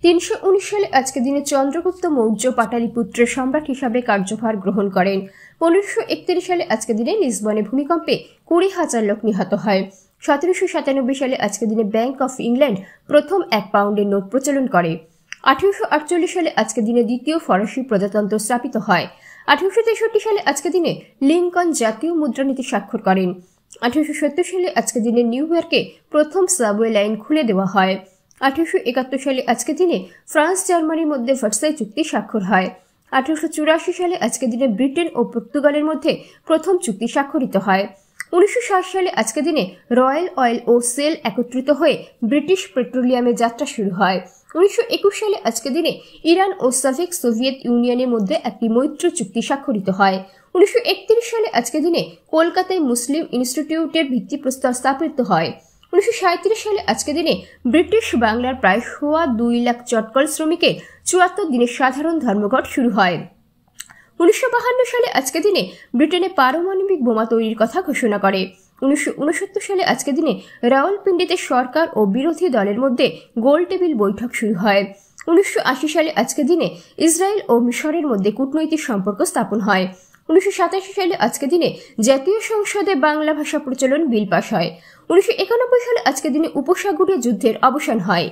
319 সালে আজকে দিনে চন্দ্রগুপ্ত মৌর্য পাটালিপুত্রের সম্রাট হিসাবে কার্যভার গ্রহণ করেন। 1531 সালে আজকে দিনে লিসবনে ভূমিকম্পে 20,000 লোক নিহত হয়। 1797 সালে আজকে দিনে ব্যাংক অফ ইংল্যান্ড প্রথম 1 পাউন্ডের নোট প্রচলন করে। 1848 সালে আজকে দিনে দ্বিতীয় ফরাসি প্রজাতন্ত্র স্থাপিত হয়। 1863 সালে আজকে দিনে লিঙ্কন জাতীয় মুদ্রানীতি স্বাক্ষর করেন। 1870 সালে আজকে দিনে নিউ ইয়র্কে প্রথম সাবওয়ে লাইন খুলে দেওয়া হয়। 1871 সালে আজকে দিনে ফ্রান্স জার্মানির মধ্যে ভার্সাই চুক্তি স্বাক্ষর হয়। 1884 সালে আজকে দিনে ব্রিটেন ও পর্তুগালের মধ্যে প্রথম চুক্তি স্বাক্ষরিত হয়। 1960 সালে আজকে দিনে রয়্যাল অয়েল ও সেল একত্রিত হয়ে ব্রিটিশ পেট্রোলিয়ামে যাত্রা শুরু হয়। 1921 সালে আজকে দিনে ইরান ও সোভিয়েত ইউনিয়নের মধ্যে একটি মৈত্রী চুক্তি স্বাক্ষরিত হয়। 1931 সালে আজকে দিনে কলকাতায় মুসলিম ইনস্টিটিউটের ভিত্তিপ্রস্তর স্থাপিত হয়। 1937 সালে আজকে দিনে ব্রিটিশ বাংলার প্রায় 2.25 লাখ চটকল শ্রমিকের 74 দিনের সাধারণ ধর্মঘট শুরু হয়। 1952 সালে আজকে দিনে ব্রিটেনে পারমাণবিক বোমা তৈরির কথা ঘোষণা করে। 1969 সালে আজকে দিনে রাওয়ালপিন্ডিতে সরকার ও বিরোধী দলের মধ্যে গোল টেবিল বৈঠক শুরু হয়। 1980 সালে আজকে দিনে ইসরায়েল ও মিশরের মধ্যে কূটনৈতিক সম্পর্ক স্থাপন হয়। 1987 সালে আজকে দিনে জাতীয় সংসদে বাংলা ভাষা প্রচলন বিল পাস হয়। 1991 সালে আজকে দিনে উপসাগরীয় যুদ্ধের অবসান হয়।